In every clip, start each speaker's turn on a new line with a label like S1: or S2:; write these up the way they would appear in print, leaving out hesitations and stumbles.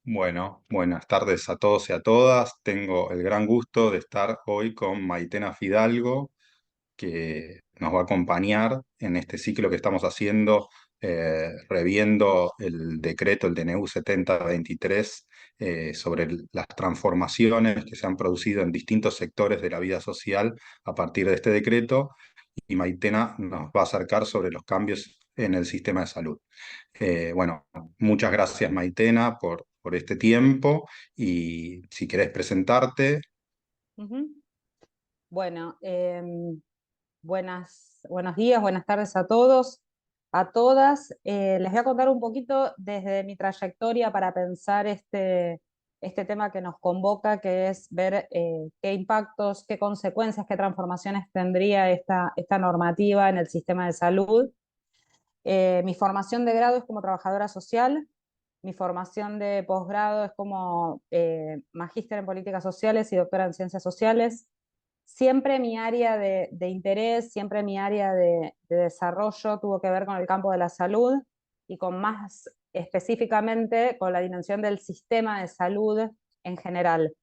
S1: Bueno, buenas tardes a todos y a todas. Tengo el gran gusto de estar hoy con Maitena Fidalgo, que nos va a acompañar en este ciclo que estamos haciendo, reviendo el decreto, el DNU 7023, sobre las transformaciones que se han producido en distintos sectores de la vida social a partir de este decreto. Y Maitena nos va a acercar sobre los cambios en el sistema de salud. Bueno, muchas gracias Maitena por este tiempo y si querés presentarte.
S2: Ujú. Bueno, buenos días, buenas tardes a todos, a todas. Les voy a contar un poquito desde mi trayectoria para pensar este tema que nos convoca, que es ver qué impactos, qué consecuencias, qué transformaciones tendría esta normativa en el sistema de salud. Mi formación de grado es como trabajadora social. Mi formación de posgrado es como magíster en políticas sociales y doctora en ciencias sociales. Siempre mi área de interés, siempre mi área de desarrollo tuvo que ver con el campo de la salud y con más específicamente con la dimensión del sistema de salud en general.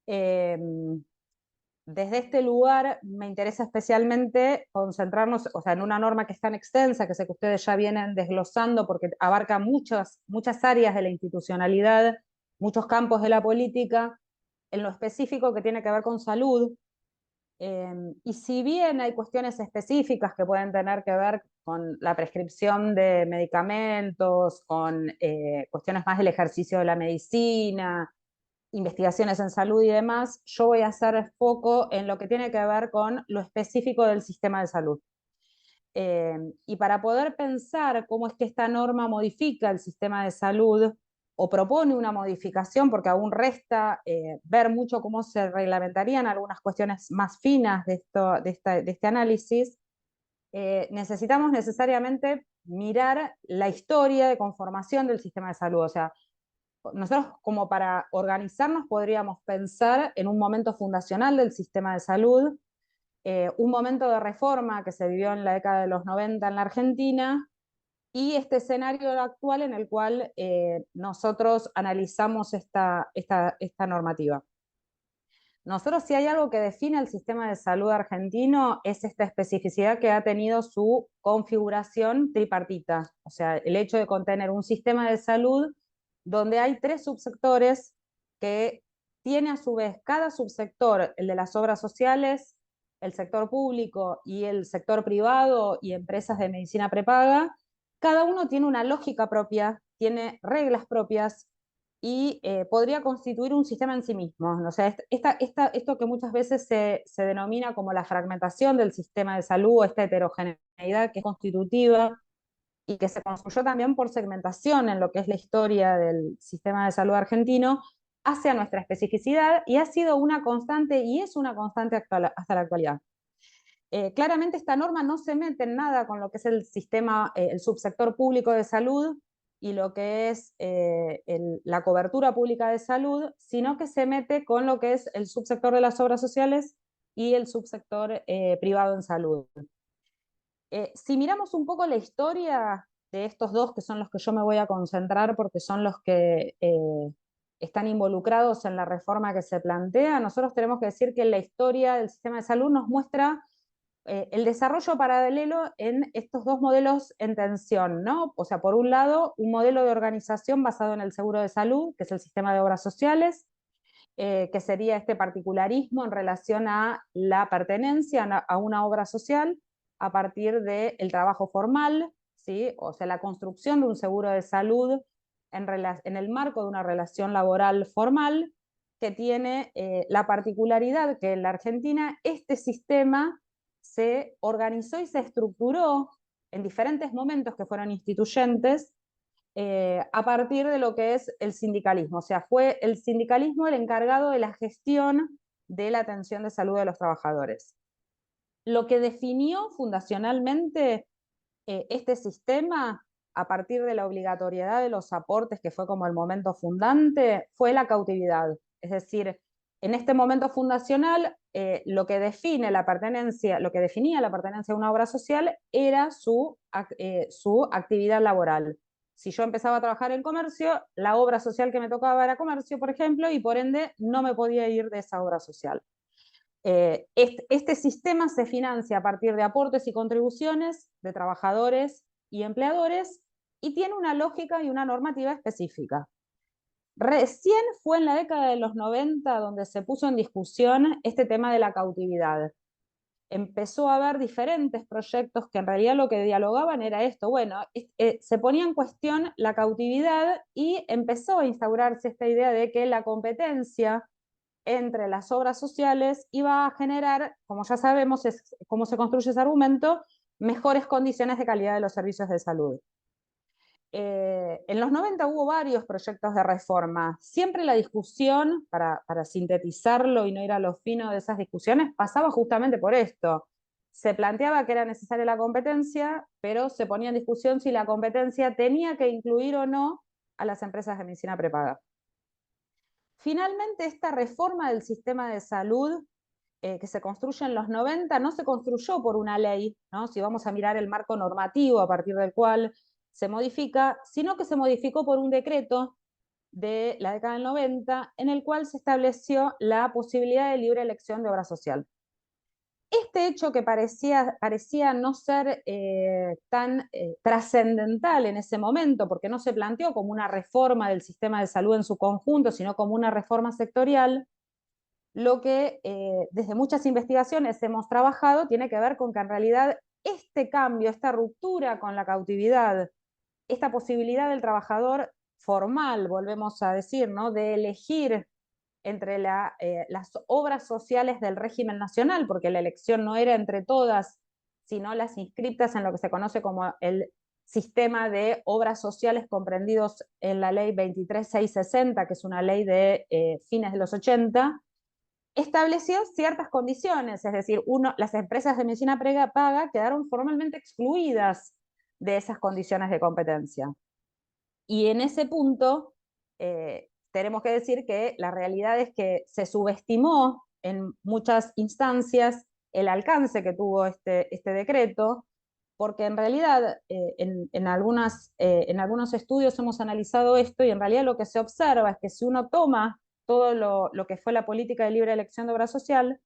S2: Eh, Desde este lugar me interesa especialmente concentrarnos, o sea, en una norma que es tan extensa, que sé que ustedes ya vienen desglosando porque abarca muchas áreas de la institucionalidad, muchos campos de la política, en lo específico que tiene que ver con salud. Y si bien hay cuestiones específicas que pueden tener que ver con la prescripción de medicamentos, con cuestiones más del ejercicio de la medicina, investigaciones en salud y demás, yo voy a hacer foco en lo que tiene que ver con lo específico del sistema de salud. Y para poder pensar cómo es que esta norma modifica el sistema de salud o propone una modificación, porque aún resta ver mucho cómo se reglamentarían algunas cuestiones más finas de este análisis, necesitamos necesariamente mirar la historia de conformación del sistema de salud. O sea, nosotros como para organizarnos podríamos pensar en un momento fundacional del sistema de salud, un momento de reforma que se vivió en la década de los 90 en la Argentina y este escenario actual en el cual nosotros analizamos esta normativa. Nosotros, si hay algo que define el sistema de salud argentino, es esta especificidad que ha tenido su configuración tripartita, o sea, el hecho de contener un sistema de salud donde hay tres subsectores que tiene a su vez cada subsector, el de las obras sociales, el sector público y el sector privado y empresas de medicina prepaga, cada uno tiene una lógica propia, tiene reglas propias y podría constituir un sistema en sí mismo. O sea, esto que muchas veces se denomina como la fragmentación del sistema de salud, o esta heterogeneidad que es constitutiva y que se construyó también por segmentación en lo que es la historia del sistema de salud argentino, hacia nuestra especificidad y ha sido una constante y es una constante hasta la actualidad. Claramente esta norma no se mete en nada con lo que es el sistema, el subsector público de salud y lo que es la cobertura pública de salud, sino que se mete con lo que es el subsector de las obras sociales y el subsector privado en salud. Si miramos un poco la historia de estos dos, que son los que yo me voy a concentrar porque son los que están involucrados en la reforma que se plantea, nosotros tenemos que decir que la historia del sistema de salud nos muestra el desarrollo paralelo en estos dos modelos en tensión, ¿no? O sea, por un lado, un modelo de organización basado en el seguro de salud, que es el sistema de obras sociales, que sería este particularismo en relación a la pertenencia a una obra social a partir del trabajo formal, ¿sí? O sea, la construcción de un seguro de salud en el marco de una relación laboral formal que tiene la particularidad que en la Argentina este sistema se organizó y se estructuró en diferentes momentos que fueron instituyentes a partir de lo que es el sindicalismo. O sea, fue el sindicalismo el encargado de la gestión de la atención de salud de los trabajadores. Lo que definió fundacionalmente este sistema, a partir de la obligatoriedad de los aportes, que fue como el momento fundante, fue la cautividad. Es decir, en este momento fundacional, lo que define la pertenencia, lo que definía la pertenencia a una obra social era su actividad laboral. si yo empezaba a trabajar en comercio, la obra social que me tocaba era comercio, por ejemplo, y por ende no me podía ir de esa obra social. Este sistema se financia a partir de aportes y contribuciones de trabajadores y empleadores y tiene una lógica y una normativa específica. Recién fue en la década de los 90 donde se puso en discusión este tema de la cautividad. Empezó a haber diferentes proyectos que en realidad lo que dialogaban era esto. Bueno, se ponía en cuestión la cautividad y empezó a instaurarse esta idea de que la competencia entre las obras sociales iba a generar, como ya sabemos, es cómo se construye ese argumento, mejores condiciones de calidad de los servicios de salud. En los 90 hubo varios proyectos de reforma. Siempre la discusión, para sintetizarlo y no ir a lo fino de esas discusiones, pasaba justamente por esto. Se planteaba que era necesaria la competencia, pero se ponía en discusión si la competencia tenía que incluir o no a las empresas de medicina prepaga. Finalmente, esta reforma del sistema de salud que se construye en los 90 no se construyó por una ley, ¿no? Si vamos a mirar el marco normativo a partir del cual se modifica, sino que se modificó por un decreto de la década del 90 en el cual se estableció la posibilidad de libre elección de obra social. Este hecho que parecía no ser tan trascendental en ese momento, porque no se planteó como una reforma del sistema de salud en su conjunto, sino como una reforma sectorial, lo que desde muchas investigaciones hemos trabajado tiene que ver con que en realidad este cambio, esta ruptura con la cautividad, esta posibilidad del trabajador formal, volvemos a decir, ¿no? De elegir entre las obras sociales del régimen nacional, porque la elección no era entre todas, sino las inscriptas en lo que se conoce como el sistema de obras sociales comprendidos en la ley 23660, que es una ley de fines de los 80, estableció ciertas condiciones, es decir, las empresas de medicina prepaga quedaron formalmente excluidas de esas condiciones de competencia. Y en ese punto, tenemos que decir que la realidad es que se subestimó en muchas instancias el alcance que tuvo este decreto, porque en realidad en algunos estudios hemos analizado esto y en realidad lo que se observa es que si uno toma todo lo que fue la política de libre elección de obra social,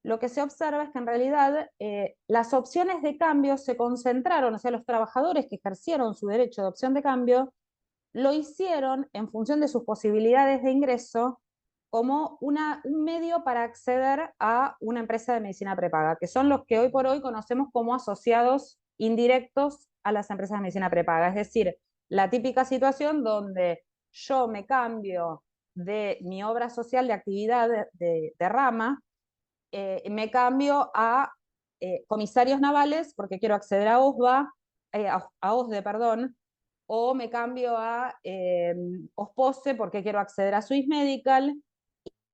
S2: lo que se observa es que en realidad las opciones de cambio se concentraron, o sea, los trabajadores que ejercieron su derecho de opción de cambio lo hicieron en función de sus posibilidades de ingreso como un medio para acceder a una empresa de medicina prepaga, que son los que hoy por hoy conocemos como asociados indirectos a las empresas de medicina prepaga. Es decir, la típica situación donde yo me cambio de mi obra social de actividad de rama, me cambio a comisarios navales porque quiero acceder a OSBA, a OSDE, perdón, o me cambio a OSPOSE porque quiero acceder a Swiss Medical,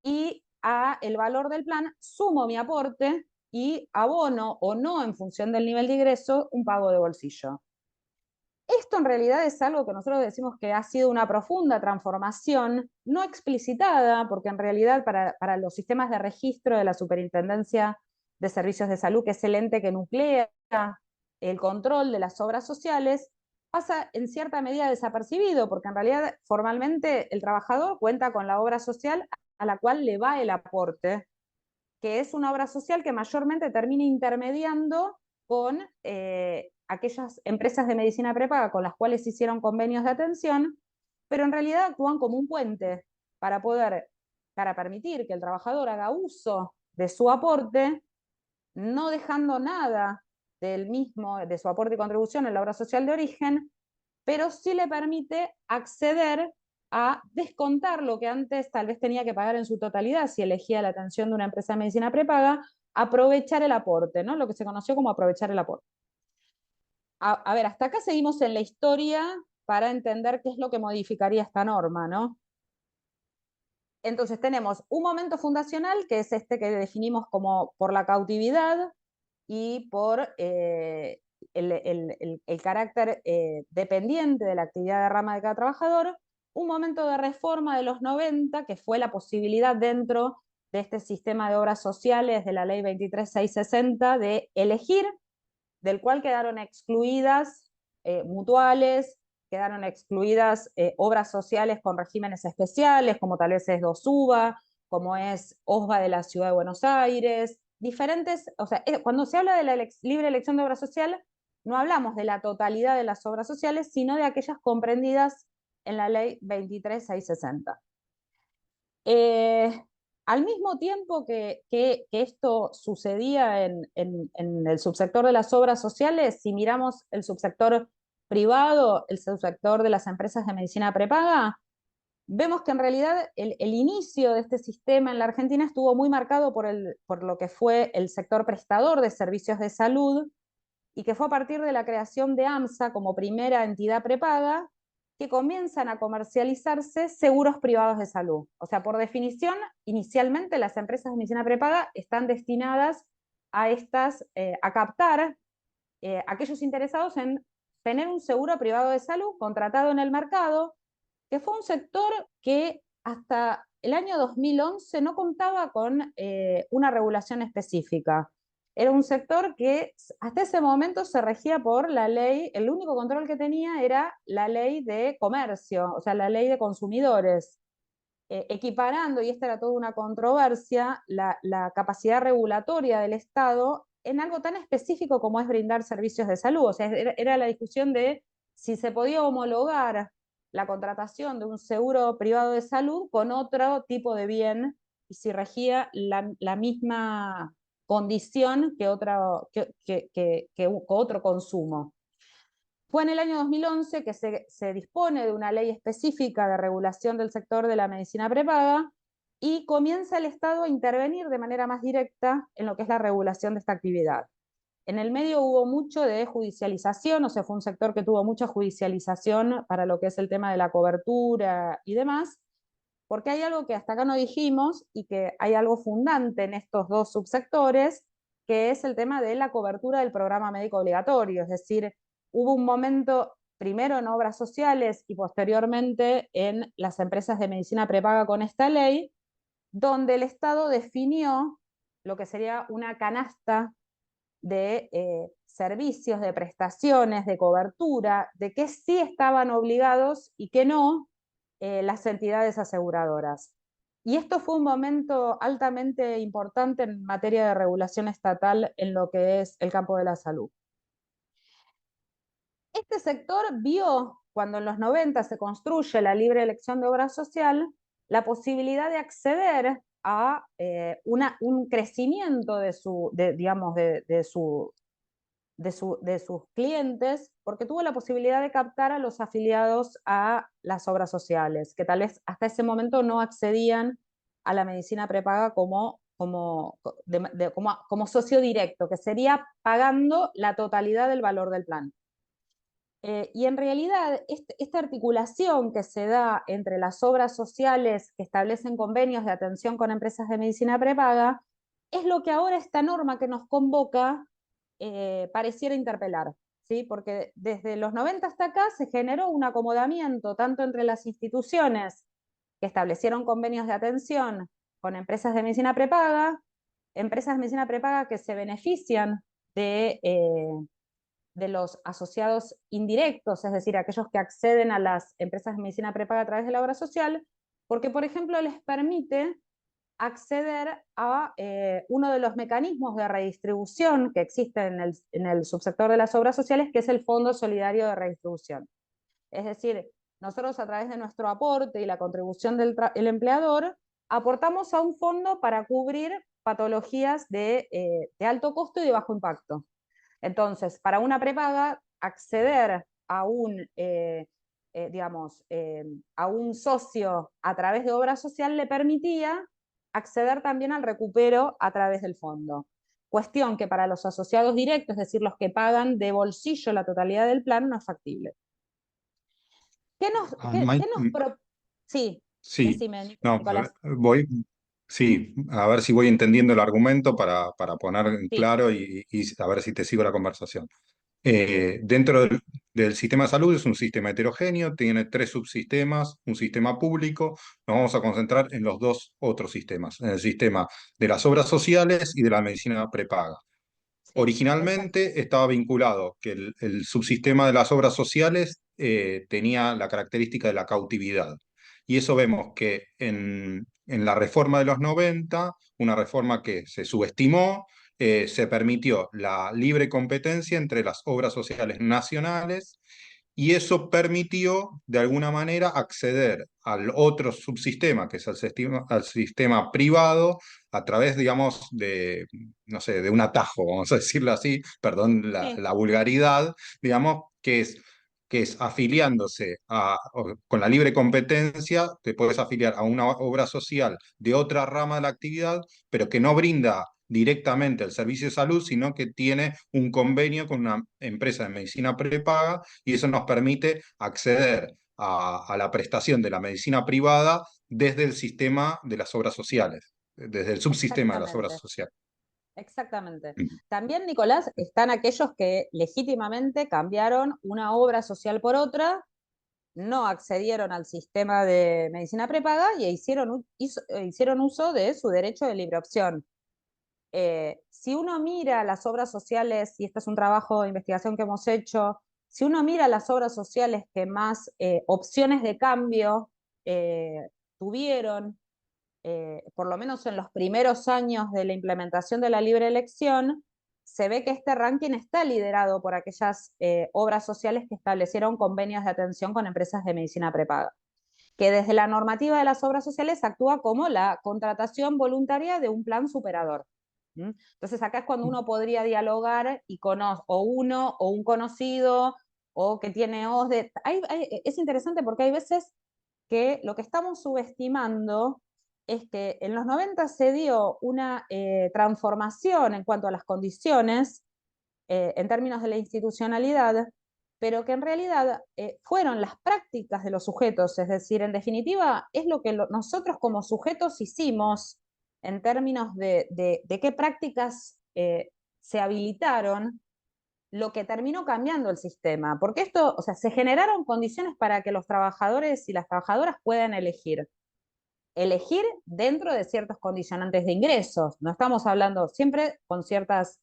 S2: y a el valor del plan sumo mi aporte y abono o no en función del nivel de ingreso un pago de bolsillo. Esto en realidad es algo que nosotros decimos que ha sido una profunda transformación, no explicitada, porque en realidad para los sistemas de registro de la Superintendencia de Servicios de Salud, que es el ente que nuclea el control de las obras sociales, pasa en cierta medida desapercibido, porque en realidad formalmente el trabajador cuenta con la obra social a la cual le va el aporte, que es una obra social que mayormente termina intermediando con aquellas empresas de medicina prepaga con las cuales se hicieron convenios de atención, pero en realidad actúan como un puente para permitir que el trabajador haga uso de su aporte, no dejando nada del mismo, de su aporte y contribución en la obra social de origen, pero sí le permite acceder a descontar lo que antes tal vez tenía que pagar en su totalidad si elegía la atención de una empresa de medicina prepaga, aprovechar el aporte, ¿no? Lo que se conoció como aprovechar el aporte. A ver, hasta acá seguimos en la historia para entender qué es lo que modificaría esta norma, ¿no? Entonces tenemos un momento fundacional, que es este que definimos como por la cautividad y por el carácter dependiente de la actividad de rama de cada trabajador, un momento de reforma de los 90, que fue la posibilidad dentro de este sistema de obras sociales de la ley 23660 de elegir, del cual quedaron excluidas mutuales, quedaron excluidas obras sociales con regímenes especiales, como tal vez es DOSUBA, como es OSBA de la Ciudad de Buenos Aires, diferentes, o sea, cuando se habla de la libre elección de obra social, no hablamos de la totalidad de las obras sociales, sino de aquellas comprendidas en la ley 23660. Eh, Al mismo tiempo que esto sucedía en el subsector de las obras sociales, si miramos el subsector privado, el subsector de las empresas de medicina prepaga, vemos que en realidad el inicio de este sistema en la Argentina estuvo muy marcado por lo que fue el sector prestador de servicios de salud, y que fue a partir de la creación de AMSA como primera entidad prepaga que comienzan a comercializarse seguros privados de salud. O sea, por definición, inicialmente las empresas de medicina prepaga están destinadas a captar aquellos interesados en tener un seguro privado de salud contratado en el mercado, que fue un sector que hasta el año 2011 no contaba con una regulación específica. Era un sector que hasta ese momento se regía por la ley, el único control que tenía era la ley de comercio, o sea, la ley de consumidores, equiparando, y esta era toda una controversia, la capacidad regulatoria del Estado en algo tan específico como es brindar servicios de salud. O sea, era la discusión de si se podía homologar la contratación de un seguro privado de salud con otro tipo de bien y si regía la misma condición que otro consumo. Fue en el año 2011 que se dispone de una ley específica de regulación del sector de la medicina prepaga y comienza el Estado a intervenir de manera más directa en lo que es la regulación de esta actividad. En el medio hubo mucho de judicialización, o sea, fue un sector que tuvo mucha judicialización para lo que es el tema de la cobertura y demás, porque hay algo que hasta acá no dijimos y que hay algo fundante en estos dos subsectores, que es el tema de la cobertura del programa médico obligatorio. Es decir, hubo un momento primero en obras sociales y posteriormente en las empresas de medicina prepaga con esta ley, donde el Estado definió lo que sería una canasta de servicios, de prestaciones, de cobertura, de qué sí estaban obligados y qué no las entidades aseguradoras. Y esto fue un momento altamente importante en materia de regulación estatal en lo que es el campo de la salud. Este sector vio, cuando en los 90 se construye la libre elección de obra social, la posibilidad de acceder a un crecimiento de sus clientes, porque tuvo la posibilidad de captar a los afiliados a las obras sociales, que tal vez hasta ese momento no accedían a la medicina prepaga como socio directo, que sería pagando la totalidad del valor del plan. Y en realidad, esta articulación que se da entre las obras sociales que establecen convenios de atención con empresas de medicina prepaga es lo que ahora esta norma que nos convoca pareciera interpelar, ¿sí? Porque desde los 90 hasta acá se generó un acomodamiento tanto entre las instituciones que establecieron convenios de atención con empresas de medicina prepaga que se benefician de los asociados indirectos, es decir, aquellos que acceden a las empresas de medicina prepaga a través de la obra social, porque, por ejemplo, les permite acceder a uno de los mecanismos de redistribución que existe en el subsector de las obras sociales, que es el Fondo Solidario de Redistribución. Es decir, nosotros a través de nuestro aporte y la contribución del empleador, aportamos a un fondo para cubrir patologías de alto costo y de bajo impacto. Entonces, para una prepaga, acceder a un socio a través de obra social le permitía acceder también al recupero a través del fondo. Cuestión que para los asociados directos, es decir, los que pagan de bolsillo la totalidad del plan, no es factible. ¿Qué nos,
S1: Ah,
S2: qué, qué nos pro... Sí,
S1: sí,
S2: decime,
S1: no,
S2: Nicolás.
S1: sí, a ver si voy entendiendo el argumento para poner en
S2: Sí,
S1: claro y a ver si te sigo la conversación. Dentro del sistema de salud es un sistema heterogéneo, tiene tres subsistemas, un sistema público. Nos vamos a concentrar en los dos otros sistemas, en el sistema de las obras sociales y de la medicina prepaga.
S2: sí, exacto.
S1: Originalmente estaba vinculado que el subsistema de las obras sociales tenía la característica de la cautividad. Y eso vemos que en la reforma de los 90, una reforma que se subestimó, se permitió la libre competencia entre las obras sociales nacionales y eso permitió, de alguna manera, acceder al otro subsistema, que es al sistema privado, a través, digamos, de, no sé, de un atajo, vamos a decirlo así, perdón
S2: Sí,
S1: la vulgaridad, digamos, que es afiliándose con la libre competencia, te puedes afiliar a una obra social de otra rama de la actividad, pero que no brinda directamente el servicio de salud, sino que tiene un convenio con una empresa de medicina prepaga y eso nos permite acceder a la prestación de la medicina privada desde el sistema de las obras sociales, desde el subsistema de las obras
S2: exactamente.
S1: sociales.
S2: Exactamente.
S1: Mm.
S2: También, Nicolás, están aquellos que legítimamente cambiaron una obra social por otra, no accedieron al sistema de medicina prepaga y hicieron uso de su derecho de libre opción. Si uno mira las obras sociales, y este es un trabajo de investigación que hemos hecho, si uno mira las obras sociales que más opciones de cambio tuvieron, por lo menos en los primeros años de la implementación de la libre elección, se ve que este ranking está liderado por aquellas obras sociales que establecieron convenios de atención con empresas de medicina prepaga, que desde la normativa de las obras sociales actúa como la contratación voluntaria de un plan superador. Entonces acá es cuando uno podría dialogar y o uno o un conocido o que tiene OSDE. Es interesante porque hay veces que lo que estamos subestimando es que en los 90 se dio una transformación en cuanto a las condiciones en términos de la institucionalidad, pero que en realidad fueron las prácticas de los sujetos, es decir, en definitiva, es lo que nosotros como sujetos hicimos en términos de qué prácticas se habilitaron, lo que terminó cambiando el sistema, porque esto, o sea, se generaron condiciones para que los trabajadores y las trabajadoras puedan elegir dentro de ciertos condicionantes de ingresos. No estamos hablando siempre con ciertas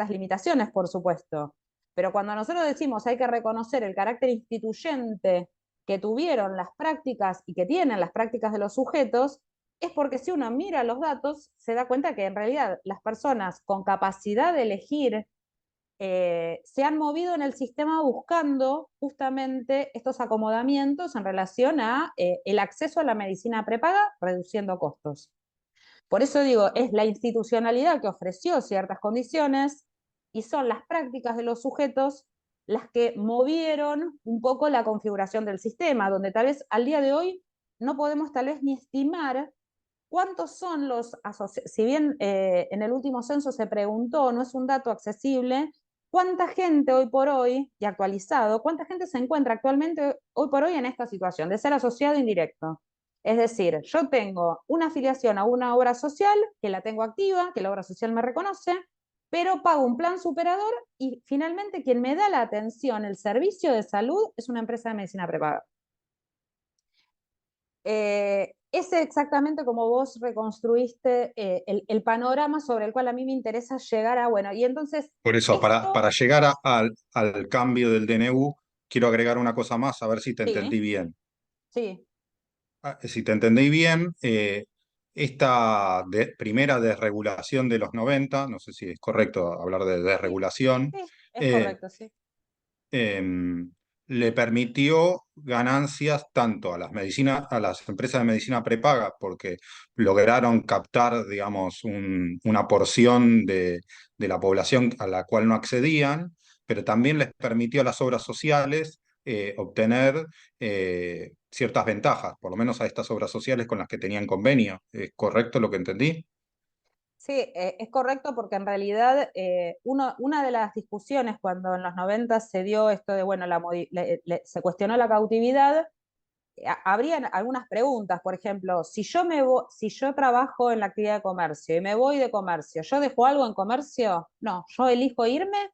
S2: limitaciones, por supuesto. Pero cuando nosotros decimos hay que reconocer el carácter instituyente que tuvieron las prácticas y que tienen las prácticas de los sujetos, es porque si uno mira los datos, se da cuenta que en realidad las personas con capacidad de elegir se han movido en el sistema buscando justamente estos acomodamientos en relación a el acceso a la medicina prepaga, reduciendo costos. Por eso digo, es la institucionalidad que ofreció ciertas condiciones y son las prácticas de los sujetos las que movieron un poco la configuración del sistema, donde tal vez al día de hoy no podemos tal vez ni estimar cuántos son si bien en el último censo se preguntó, no es un dato accesible, cuánta gente hoy por hoy, y actualizado, cuánta gente se encuentra actualmente hoy por hoy en esta situación de ser asociado indirecto. Es decir, yo tengo una afiliación a una obra social, que la tengo activa, que la obra social me reconoce, pero pago un plan superador y finalmente quien me da la atención, el servicio de salud, es una empresa de medicina prepaga. Es exactamente como vos reconstruiste el panorama sobre el cual a mí me interesa llegar a, bueno, y entonces
S1: Por eso,
S2: esto,
S1: para llegar al cambio del DNU, quiero agregar una cosa más, a ver si te entendí
S2: sí,
S1: bien.
S2: sí,
S1: Si te entendí bien, esta primera desregulación de los 90, no sé si es correcto hablar de
S2: sí,
S1: desregulación,
S2: sí, es
S1: eh,
S2: correcto, sí.
S1: em, le permitió ganancias tanto a a las empresas de medicina prepaga, porque lograron captar, digamos, una porción de la población a la cual no accedían, pero también les permitió a las obras sociales obtener ciertas ventajas, por lo menos a estas obras sociales con las que tenían convenio. ¿Es correcto lo que entendí?
S2: Sí, es correcto porque en realidad una de las discusiones cuando en los 90 se dio esto de, bueno, se cuestionó la cautividad, habrían algunas preguntas, por ejemplo, si yo trabajo en la actividad de comercio y me voy de comercio, ¿yo dejo algo en comercio? No, yo elijo irme,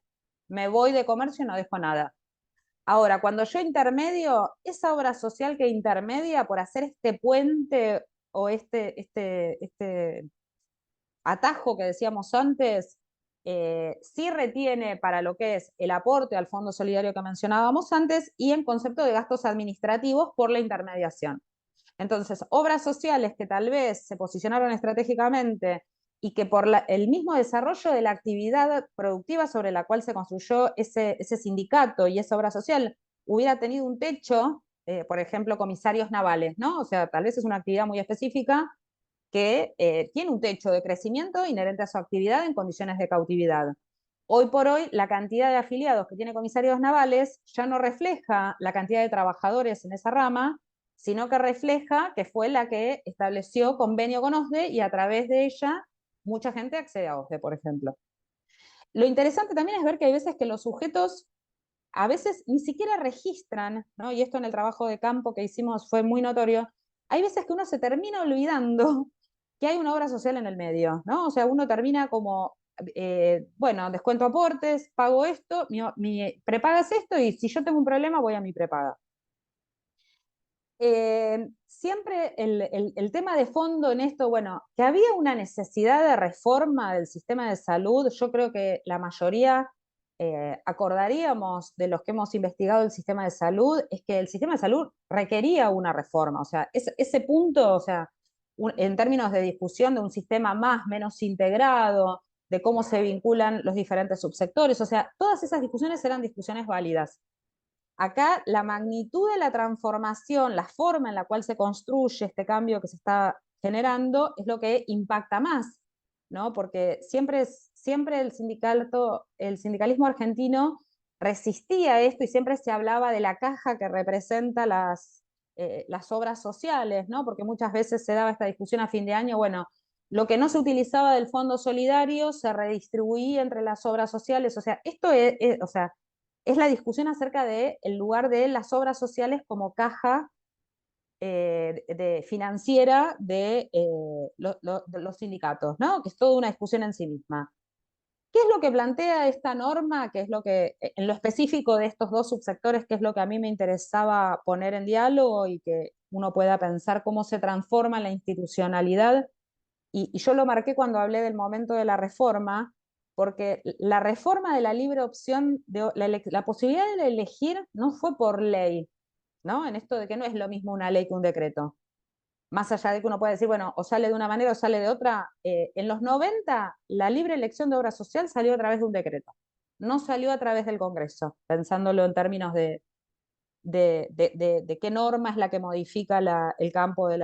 S2: me voy de comercio y no dejo nada. Ahora, cuando yo intermedio, esa obra social que intermedia por hacer este puente o este atajo que decíamos antes, sí retiene para lo que es el aporte al Fondo Solidario que mencionábamos antes y en concepto de gastos administrativos por la intermediación. Entonces, obras sociales que tal vez se posicionaron estratégicamente y que por el mismo desarrollo de la actividad productiva sobre la cual se construyó ese sindicato y esa obra social hubiera tenido un techo, por ejemplo, comisarios navales, ¿no? O sea, tal vez es una actividad muy específica que tiene un techo de crecimiento inherente a su actividad en condiciones de cautividad. Hoy por hoy, la cantidad de afiliados que tiene comisarios navales ya no refleja la cantidad de trabajadores en esa rama, sino que refleja que fue la que estableció convenio con OSDE y a través de ella mucha gente accede a OSDE, por ejemplo. Lo interesante también es ver que hay veces que los sujetos a veces ni siquiera registran, ¿no? Y esto en el trabajo de campo que hicimos fue muy notorio, hay veces que uno se termina olvidando que hay una obra social en el medio, ¿no? O sea, uno termina como, bueno, descuento aportes, pago esto, mi prepaga es esto, y si yo tengo un problema voy a mi prepaga. Siempre el tema de fondo en esto, bueno, que había una necesidad de reforma del sistema de salud, yo creo que la mayoría acordaríamos de los que hemos investigado el sistema de salud, es que el sistema de salud requería una reforma, o sea, ese punto, o sea, en términos de discusión de un sistema más, menos integrado, de cómo se vinculan los diferentes subsectores, o sea, todas esas discusiones eran discusiones válidas. Acá la magnitud de la transformación, la forma en la cual se construye este cambio que se está generando es lo que impacta más, ¿no? Porque siempre el sindicalismo argentino resistía esto y siempre se hablaba de la caja que representa las obras sociales, ¿no? Porque muchas veces se daba esta discusión a fin de año, bueno, lo que no se utilizaba del Fondo Solidario se redistribuía entre las obras sociales, o sea, esto o sea, es la discusión acerca del lugar de las obras sociales como caja financiera de los sindicatos, ¿no? Que es toda una discusión en sí misma. ¿Qué es lo que plantea esta norma? ¿Qué es lo que, en lo específico de estos dos subsectores, qué es lo que a mí me interesaba poner en diálogo y que uno pueda pensar cómo se transforma la institucionalidad? Y yo lo marqué cuando hablé del momento de la reforma, porque la reforma de la libre opción, la posibilidad de elegir no fue por ley, ¿no? En esto de que no es lo mismo una ley que un decreto. Más allá de que uno puede decir, bueno, o sale de una manera o sale de otra, en los 90 la libre elección de obra social salió a través de un decreto, no salió a través del Congreso, pensándolo en términos de qué norma es la que modifica el campo de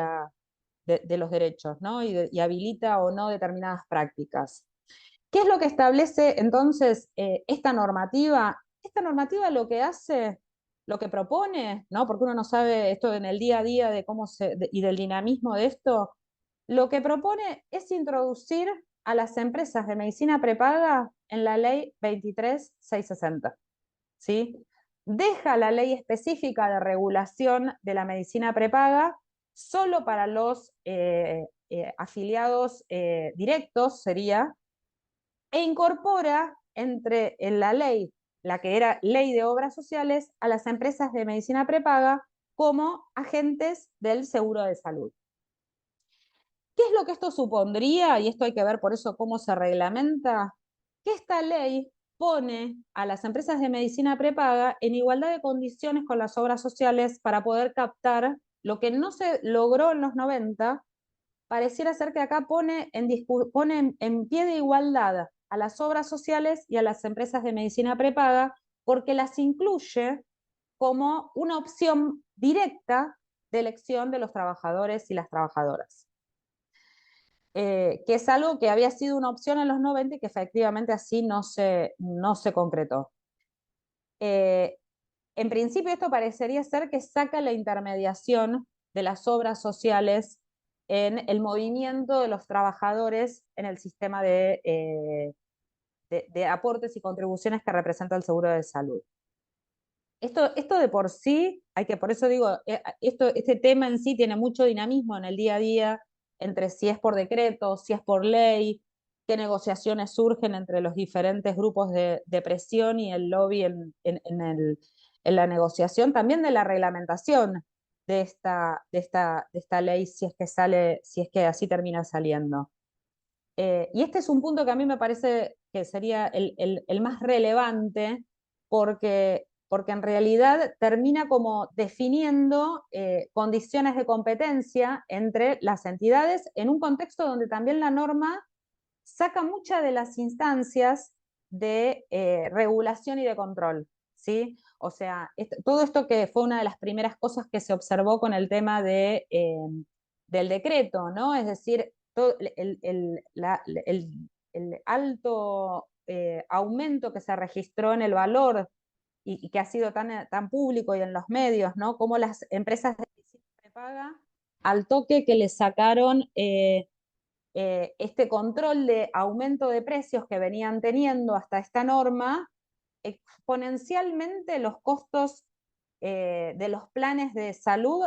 S2: los derechos, ¿no? Y habilita o no determinadas prácticas. ¿Qué es lo que establece entonces esta normativa? Esta normativa lo que hace, lo que propone, ¿no? Porque uno no sabe esto en el día a día de y del dinamismo de esto, lo que propone es introducir a las empresas de medicina prepaga en la ley 23.660, ¿sí? Deja la ley específica de regulación de la medicina prepaga solo para los afiliados directos, sería, e incorpora en la ley, la que era ley de obras sociales, a las empresas de medicina prepaga como agentes del seguro de salud. ¿Qué es lo que esto supondría? Y esto hay que ver por eso cómo se reglamenta, que esta ley pone a las empresas de medicina prepaga en igualdad de condiciones con las obras sociales para poder captar lo que no se logró en los 90. Pareciera ser que acá pone en pie de igualdad a las obras sociales y a las empresas de medicina prepaga porque las incluye como una opción directa de elección de los trabajadores y las trabajadoras. Que es algo que había sido una opción en los 90 y que efectivamente así no se concretó. Eh, en principio esto parecería ser que saca la intermediación de las obras sociales en el movimiento de los trabajadores en el sistema de aportes y contribuciones que representa el seguro de salud. Esto de por sí, por eso digo, este tema en sí tiene mucho dinamismo en el día a día, entre si es por decreto, si es por ley, qué negociaciones surgen entre los diferentes grupos de presión y el lobby en la negociación, también de la reglamentación de esta ley, si es que sale, si es que así termina saliendo. Y este es un punto que a mí me parece que sería el más relevante, porque en realidad termina como definiendo condiciones de competencia entre las entidades en un contexto donde también la norma saca muchas de las instancias de regulación y de control, ¿sí? O sea, todo esto que fue una de las primeras cosas que se observó con el tema del decreto, ¿no? Es decir, todo el alto aumento que se registró en el valor y que ha sido tan público y en los medios, ¿no? Como las empresas de prepaga, al toque que le sacaron este control de aumento de precios que venían teniendo hasta esta norma, exponencialmente los costos de los planes de salud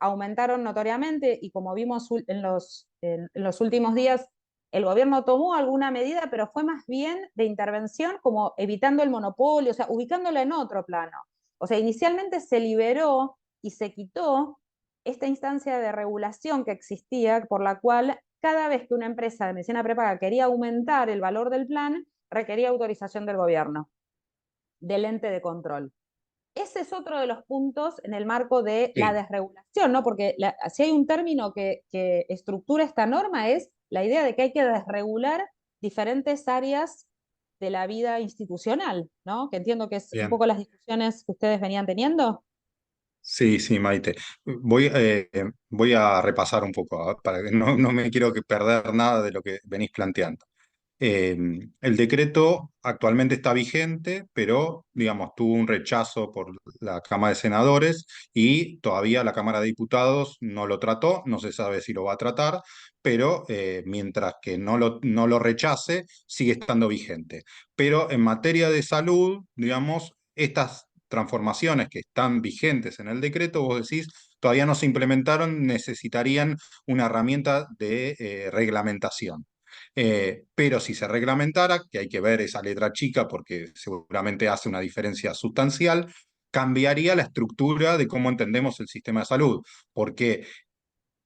S2: aumentaron notoriamente y como vimos en los últimos días, el gobierno tomó alguna medida, pero fue más bien de intervención como evitando el monopolio, o sea, ubicándola en otro plano. O sea, inicialmente se liberó y se quitó esta instancia de regulación que existía, por la cual cada vez que una empresa de medicina prepaga quería aumentar el valor del plan, requería autorización del gobierno, del ente de control. Ese es otro de los puntos en el marco de la
S1: Sí,
S2: desregulación, ¿no? Porque si hay un término que estructura esta norma es la idea de que hay que desregular diferentes áreas de la vida institucional, ¿no? Que entiendo que es un
S1: bien.
S2: poco las discusiones que ustedes venían teniendo.
S1: Sí, sí, Maite. Voy a repasar un poco, para que no me quiero que perder nada de lo que venís planteando. Eh, el decreto actualmente está vigente, pero, digamos, tuvo un rechazo por la Cámara de Senadores y todavía la Cámara de Diputados no lo trató, no se sabe si lo va a tratar, pero mientras que no lo rechace, sigue estando vigente. Pero en materia de salud, digamos, estas transformaciones que están vigentes en el decreto, vos decís, todavía no se implementaron, necesitarían una herramienta de reglamentación. Pero si se reglamentara, que hay que ver esa letra chica porque seguramente hace una diferencia sustancial, cambiaría la estructura de cómo entendemos el sistema de salud, porque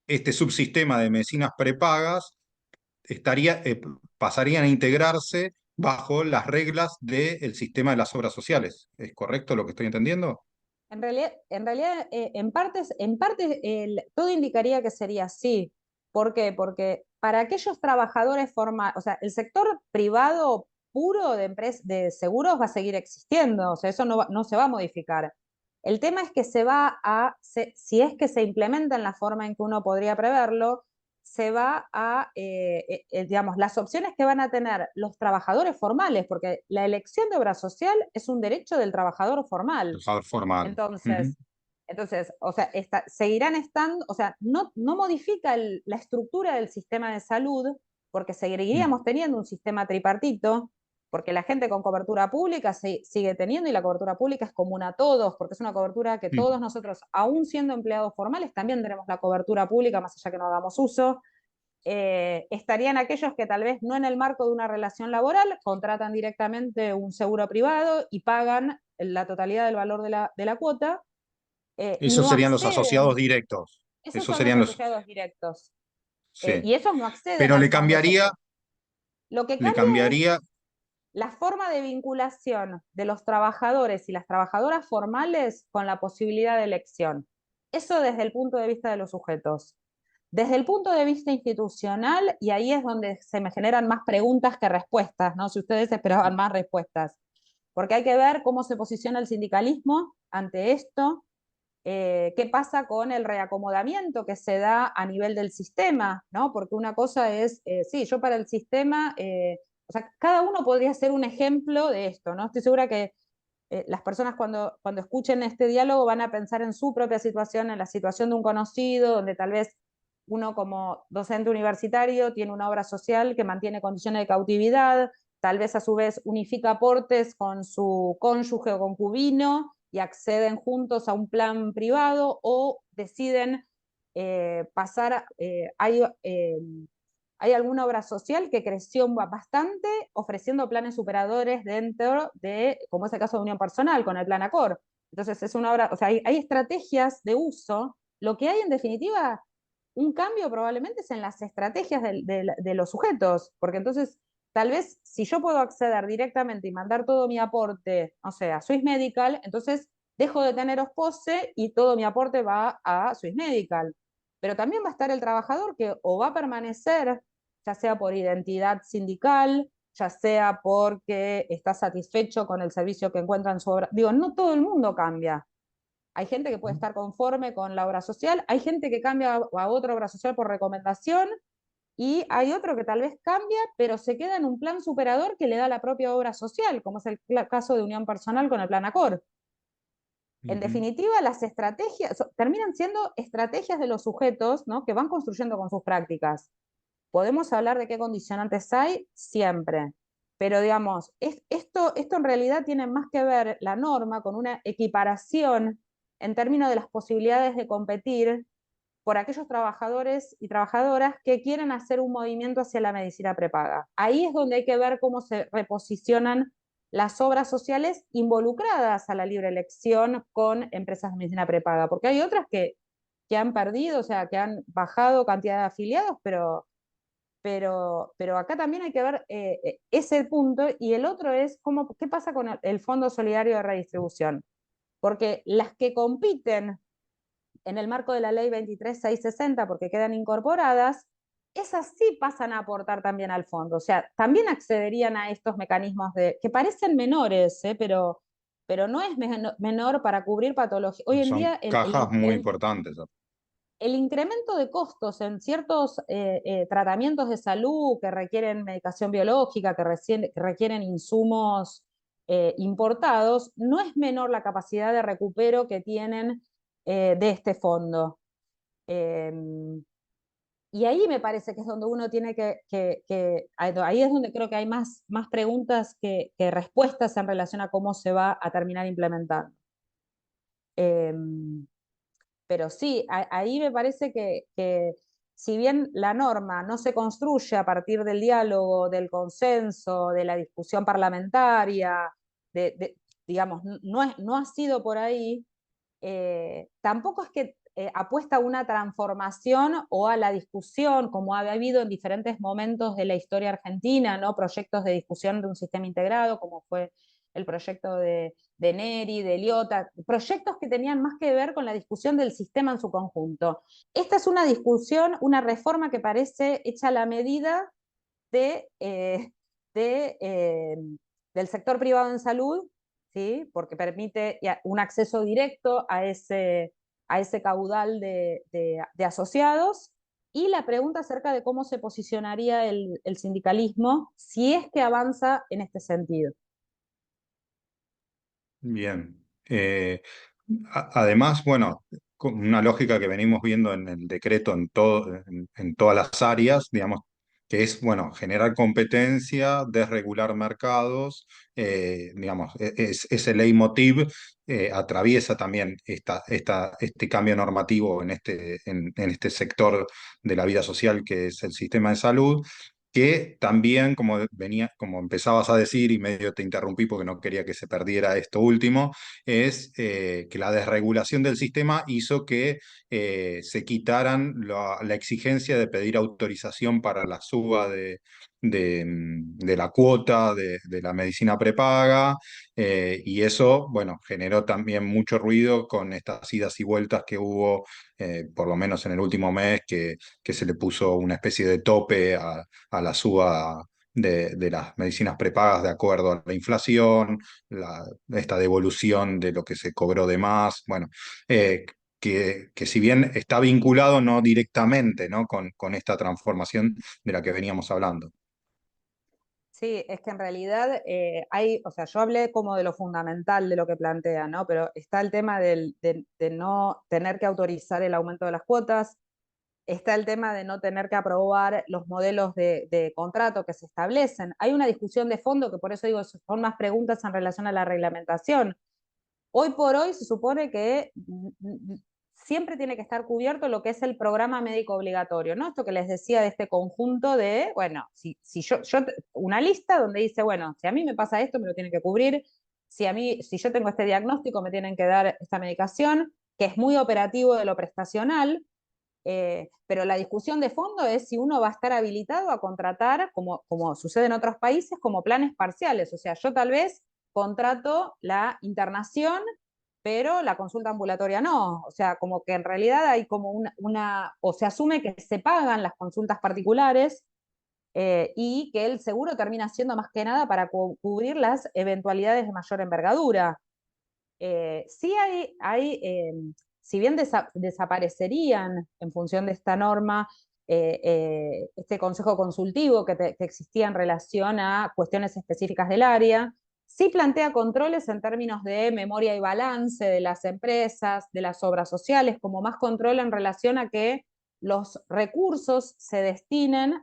S1: este subsistema de medicinas prepagas pasarían a integrarse bajo las reglas del sistema de las obras sociales. ¿Es correcto lo que estoy entendiendo?
S2: En parte todo indicaría que sería así. ¿Por qué? Porque para aquellos trabajadores formales, o sea, el sector privado puro de seguros va a seguir existiendo, o sea, eso no se va a modificar. El tema es que si es que se implementa en la forma en que uno podría preverlo, se va a, digamos, las opciones que van a tener los trabajadores formales, porque la elección de obra social es un derecho del trabajador formal.
S1: Trabajador formal. Ujú.
S2: Entonces, o sea, seguirán estando, o sea, no modifica la estructura del sistema de salud, porque
S1: Mm.
S2: seguiríamos teniendo un sistema tripartito, porque la gente con cobertura pública sigue teniendo y la cobertura pública es común a todos, porque es una cobertura que
S1: Mm.
S2: todos nosotros, aún siendo empleados formales, también tenemos la cobertura pública, más allá que no hagamos uso. Estarían aquellos que tal vez no en el marco de una relación laboral, contratan directamente un seguro privado y pagan la totalidad del valor de la cuota y
S1: Esos
S2: no
S1: serían los asociados
S2: acceden.
S1: directos.
S2: Esos
S1: Esos
S2: son los
S1: serían los...
S2: asociados directos.
S1: Sí.
S2: Y esos no acceden
S1: Pero
S2: al fondo social. Lo que
S1: le
S2: cambia es
S1: cambiaría
S2: la forma de vinculación de los trabajadores y las trabajadoras formales con la posibilidad de elección. Eso desde el punto de vista de los sujetos. Desde el punto de vista institucional, y ahí es donde se me generan más preguntas que respuestas, ¿no? Si ustedes esperaban más respuestas, porque hay que ver cómo se posiciona el sindicalismo ante esto, qué pasa con el reacomodamiento que se da a nivel del sistema, ¿no? Porque una cosa es, sí, yo para el sistema, o sea, cada uno podría ser un ejemplo de esto, ¿no? Estoy segura que las personas cuando escuchen este diálogo van a pensar en su propia situación, en la situación de un conocido, donde tal vez uno como docente universitario tiene una obra social que mantiene condiciones de cautividad, tal vez a su vez unifica aportes con su cónyuge o concubino y acceden juntos a un plan privado o deciden pasar, hay alguna obra social que creció bastante ofreciendo planes superadores dentro de, como es el caso de Unión Personal, con el plan ACOR. Entonces es una obra, o sea, hay estrategias de uso. Lo que hay en definitiva, un cambio probablemente es en las estrategias de los sujetos, porque entonces tal vez si yo puedo acceder directamente y mandar todo mi aporte, o sea, a Swiss Medical, entonces dejo de tener OSPOSE y todo mi aporte va a Swiss Medical. Pero también va a estar el trabajador que o va a permanecer, ya sea por identidad sindical, ya sea porque está satisfecho con el servicio que encuentra en su obra. Digo, no todo el mundo cambia. Hay gente que puede estar conforme con la obra social, hay gente que cambia a otra obra social por recomendación y hay otro que tal vez cambia, pero se queda en un plan superador que le da la propia obra social, como es el caso de Unión Personal con el Plan ACOR. En
S1: Ujú.
S2: definitiva, las estrategias terminan siendo estrategias de los sujetos, ¿no?, que van construyendo con sus prácticas. Podemos hablar de qué condicionantes hay siempre, pero digamos, esto en realidad tiene más que ver la norma con una equiparación en términos de las posibilidades de competir por aquellos trabajadores y trabajadoras que quieren hacer un movimiento hacia la medicina prepaga. Ahí es donde hay que ver cómo se reposicionan las obras sociales involucradas a la libre elección con empresas de medicina prepaga, porque hay otras que han perdido, o sea, que han bajado cantidad de afiliados, pero acá también hay que ver ese punto, y el otro es qué pasa con el Fondo Solidario de Redistribución, porque las que compiten en el marco de la ley 23.660, porque quedan incorporadas, esas sí pasan a aportar también al fondo, o sea, también accederían a estos mecanismos que parecen menores, pero no es menor para cubrir patologías. Hoy en
S1: Son
S2: día
S1: cajas muy importantes.
S2: el incremento de costos en ciertos tratamientos de salud que requieren medicación biológica, que requieren insumos importados, no es menor la capacidad de recupero que tienen de este fondo. Eh, y ahí me parece que es donde uno tiene ahí es donde creo que hay más preguntas que respuestas en relación a cómo se va a terminar implementando. Eh, pero sí, ahí me parece que si bien la norma no se construye a partir del diálogo, del consenso, de la discusión parlamentaria, digamos, no ha sido por ahí, tampoco es que apuesta a una transformación o a la discusión, como ha habido en diferentes momentos de la historia argentina, ¿no? Proyectos de discusión de un sistema integrado, como fue el proyecto de Neri, de Eliota, proyectos que tenían más que ver con la discusión del sistema en su conjunto. Esta es una discusión, una reforma que parece hecha a la medida de, de, eh, del sector privado en salud, ¿sí? Porque permite un acceso directo a ese caudal de asociados. Y la pregunta acerca de cómo se posicionaría el sindicalismo si es que avanza en este sentido.
S1: Bien. Además, bueno, con una lógica que venimos viendo en el decreto en todas las áreas, digamos, que es, bueno, generar competencia, desregular mercados, digamos, ese leitmotiv atraviesa también este cambio normativo en este sector de la vida social que es el sistema de salud, que también, como empezabas a decir, y medio te interrumpí porque no quería que se perdiera esto último, es que la desregulación del sistema hizo que se quitaran la exigencia de pedir autorización para la suba de la cuota de la medicina prepaga, y eso, bueno, generó también mucho ruido con estas idas y vueltas que hubo, por lo menos en el último mes, que se le puso una especie de tope a la suba de las medicinas prepagas de acuerdo a la inflación, esta devolución de lo que se cobró de más, bueno, que si bien está vinculado no directamente, ¿no? Con esta transformación de la que veníamos hablando.
S2: Sí, es que en realidad o sea, yo hablé como de lo fundamental de lo que plantea, ¿no? Pero está el tema de no tener que autorizar el aumento de las cuotas, está el tema de no tener que aprobar los modelos de contrato que se establecen. Hay una discusión de fondo que por eso digo, son más preguntas en relación a la reglamentación. Hoy por hoy se supone que siempre tiene que estar cubierto lo que es el programa médico obligatorio, ¿no? Esto que les decía de este conjunto de, bueno, si una lista donde dice, bueno, si a mí me pasa esto, me lo tienen que cubrir, si yo tengo este diagnóstico, me tienen que dar esta medicación, que es muy operativo de lo prestacional, Pero la discusión de fondo es si uno va a estar habilitado a contratar, como sucede en otros países, como planes parciales. O sea, yo tal vez contrato la internación, pero la consulta ambulatoria no. O sea, como que en realidad hay como o se asume que se pagan las consultas particulares, y que el seguro termina siendo más que nada para cubrir las eventualidades de mayor envergadura. Sí si bien desaparecerían en función de esta norma, este consejo consultivo que existía en relación a cuestiones específicas del área, sí plantea controles en términos de memoria y balance de las empresas, de las obras sociales, como más control en relación a que los recursos se destinen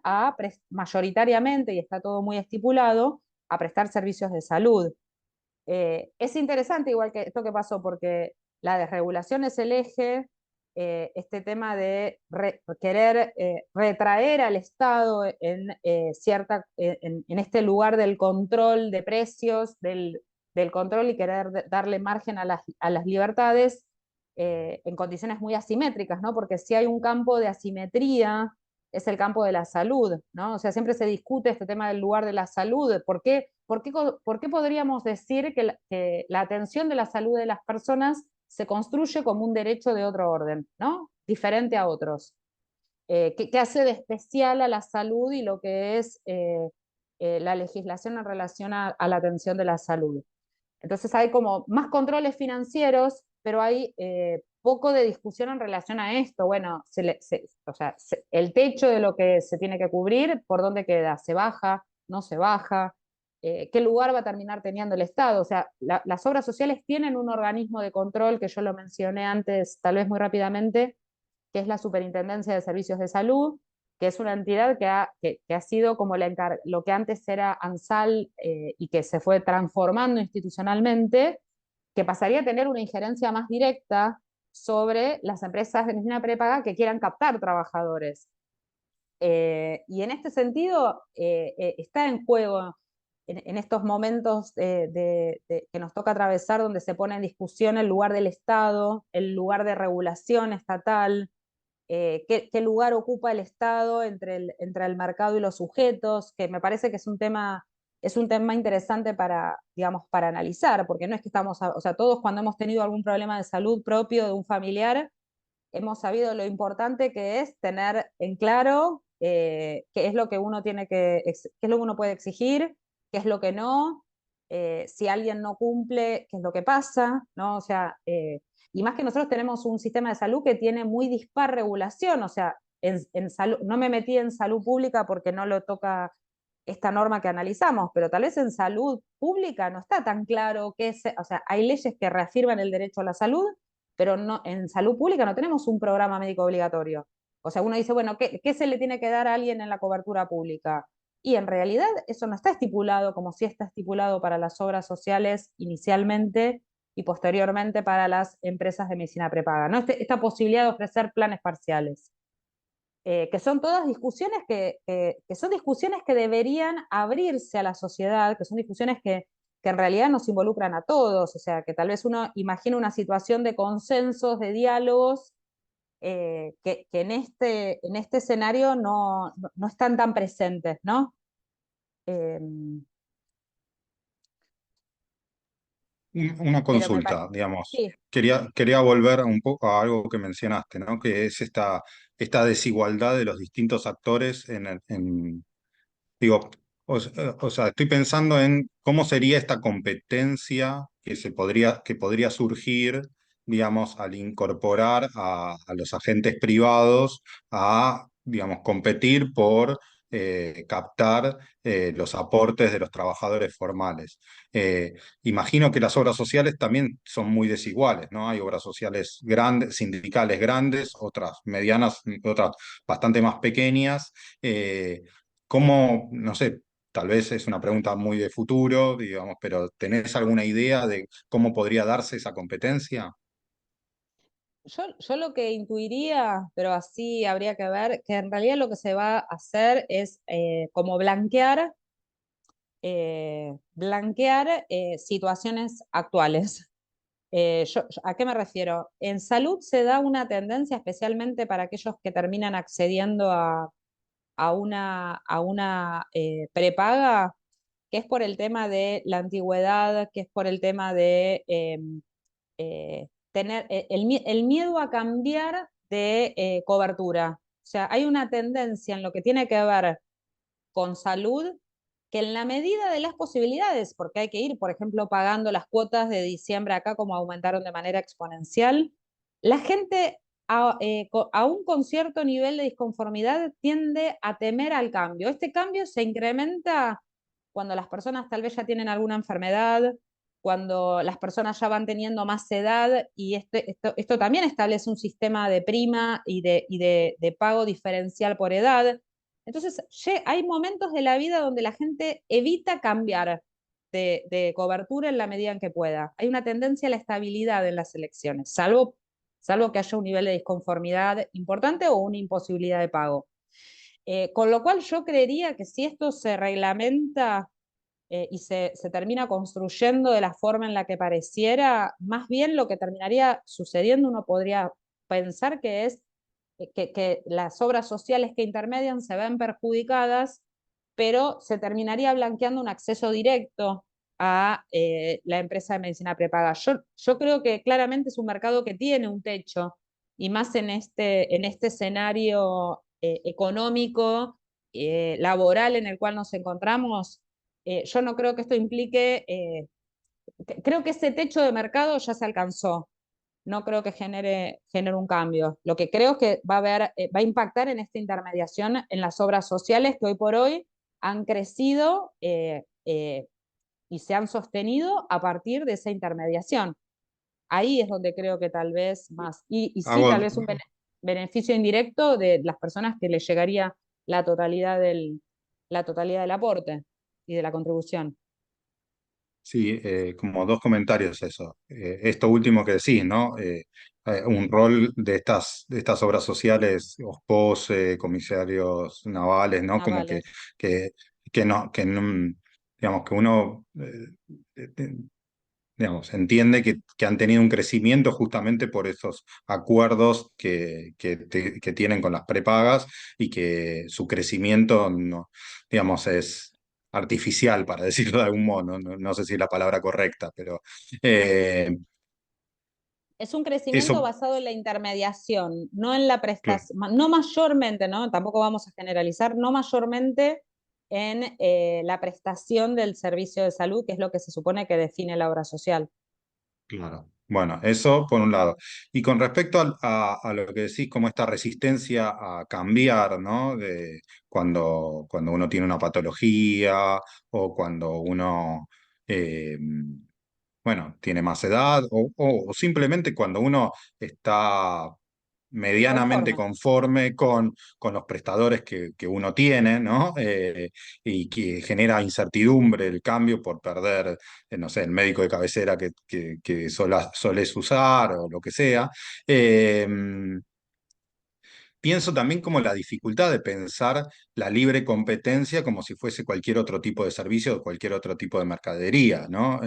S2: mayoritariamente, y está todo muy estipulado, a prestar servicios de salud. Es interesante igual que esto que pasó, porque la desregulación es el eje, este tema de querer retraer al Estado en este lugar del control de precios, del control, y querer darle margen a las libertades, en condiciones muy asimétricas, ¿no? Porque si hay un campo de asimetría, es el campo de la salud, ¿no? O sea, siempre se discute este tema del lugar de la salud. ¿Por qué podríamos decir que la atención de la salud de las personas se construye como un derecho de otro orden, ¿no? Diferente a otros? ¿Qué hace de especial a la salud y lo que es la legislación en relación a la atención de la salud? Entonces hay como más controles financieros, pero hay poco de discusión en relación a esto. Bueno, o sea, el techo de lo que se tiene que cubrir, ¿por dónde queda? ¿Se baja? ¿No se baja? ¿Qué lugar va a terminar teniendo el Estado? O sea, las obras sociales tienen un organismo de control que yo lo mencioné antes, tal vez muy rápidamente, que es la Superintendencia de Servicios de Salud, que es una entidad que ha sido como lo que antes era ANSAL, y que se fue transformando institucionalmente, que pasaría a tener una injerencia más directa sobre las empresas de medicina prepaga que quieran captar trabajadores. Y en este sentido, está en juego en estos momentos que nos toca atravesar, donde se pone en discusión el lugar del Estado, el lugar de regulación estatal, qué lugar ocupa el Estado entre el mercado y los sujetos, que me parece que es un tema interesante para, digamos, para analizar, porque no es que o sea, todos cuando hemos tenido algún problema de salud propio de un familiar, hemos sabido lo importante que es tener en claro qué es lo que uno qué es lo que uno puede exigir, qué es lo que no, si alguien no cumple, qué es lo que pasa, ¿no? O sea, y más que nosotros tenemos un sistema de salud que tiene muy dispar regulación. O sea, en salud, no me metí en salud pública porque no lo toca esta norma que analizamos, pero tal vez en salud pública no está tan claro o sea, hay leyes que reafirman el derecho a la salud, pero no, en salud pública no tenemos un programa médico obligatorio. O sea, uno dice, bueno, ¿qué se le tiene que dar a alguien en la cobertura pública? Y en realidad eso no está estipulado como sí está estipulado para las obras sociales inicialmente y posteriormente para las empresas de medicina prepaga, ¿no? Esta posibilidad de ofrecer planes parciales. Que son todas discusiones que son discusiones que deberían abrirse a la sociedad, que son discusiones que en realidad nos involucran a todos. O sea, que tal vez uno imagina una situación de consensos, de diálogos, que en este escenario no están tan presentes, ¿no? Eh,
S1: Una
S2: pero
S1: consulta, digamos.
S2: sí.
S1: Quería volver un poco a algo que mencionaste, ¿no? Que es esta desigualdad de los distintos actores digo, o sea, estoy pensando en cómo sería esta competencia que podría surgir, digamos, al incorporar a los agentes privados a, digamos, competir por captar los aportes de los trabajadores formales. Eh, Imagino que las obras sociales también son muy desiguales, ¿no? Hay obras sociales grandes, sindicales grandes, otras medianas, otras bastante más pequeñas. ¿Cómo, no sé, tal vez es una pregunta muy de futuro, digamos, pero ¿tenés alguna idea de cómo podría darse esa competencia?
S2: Yo lo que intuiría, pero así habría que ver, que en realidad lo que se va a hacer es como blanquear situaciones actuales. ¿A qué me refiero? En salud se da una tendencia, especialmente para aquellos que terminan accediendo a una prepaga, que es por el tema de la antigüedad, que es por el tema de tener el miedo a cambiar de cobertura. O sea, hay una tendencia en lo que tiene que ver con salud, que en la medida de las posibilidades, porque hay que ir, por ejemplo, pagando las cuotas de diciembre acá, como aumentaron de manera exponencial, la gente, aún con cierto nivel de disconformidad, tiende a temer al cambio. Este cambio se incrementa cuando las personas tal vez ya tienen alguna enfermedad, cuando las personas ya van teniendo más edad, y esto también establece un sistema de prima y de pago diferencial por edad. Entonces, hay momentos de la vida donde la gente evita cambiar de cobertura en la medida en que pueda. Hay una tendencia a la estabilidad en las elecciones, salvo que haya un nivel de disconformidad importante o una imposibilidad de pago. Con lo cual yo creería que si esto se reglamenta y se termina construyendo de la forma en la que pareciera, más bien lo que terminaría sucediendo, uno podría pensar que es que las obras sociales que intermedian se ven perjudicadas, pero se terminaría blanqueando un acceso directo a la empresa de medicina prepaga. Yo creo que claramente es un mercado que tiene un techo, y más en este escenario económico, laboral en el cual nos encontramos. Yo no creo que esto implique, creo que ese techo de mercado ya se alcanzó. No creo que genere un cambio. Lo que creo es que va a impactar en esta intermediación en las obras sociales que hoy por hoy han crecido y se han sostenido a partir de esa intermediación. Ahí es donde creo que tal vez más, y sí, tal
S1: Hago,
S2: vez un beneficio indirecto de las personas que les llegaría la totalidad del aporte y de la contribución.
S1: Sí, como dos comentarios eso. Esto último que decís, ¿no? Un rol de estas obras sociales, OSPOSE, comisarios navales, ¿no? Como
S2: Navales.
S1: que, digamos, que uno, digamos, entiende que han tenido un crecimiento justamente por esos acuerdos que tienen con las prepagas y que su crecimiento, no, digamos, es artificial, para decirlo de algún modo, no sé si es la palabra correcta, pero eh,
S2: Es un crecimiento
S1: eso,
S2: basado en la intermediación, no en la
S1: claro,
S2: prestación, no mayormente, ¿no? Tampoco vamos a generalizar, no mayormente en la prestación del servicio de salud, que es lo que se supone que define la obra social.
S1: claro. Bueno, eso por un lado. Y con respecto a lo que decís, como esta resistencia a cambiar, ¿no? De cuando uno tiene una patología o cuando uno, eh, bueno, tiene más edad o simplemente cuando uno está medianamente
S2: Conforme.
S1: conforme con los prestadores que uno tiene, ¿no? Y que genera incertidumbre el cambio por perder, no sé, el médico de cabecera que solés usar o lo que sea. Eh, Pienso también como la dificultad de pensar la libre competencia como si fuese cualquier otro tipo de servicio o cualquier otro tipo de mercadería, ¿no?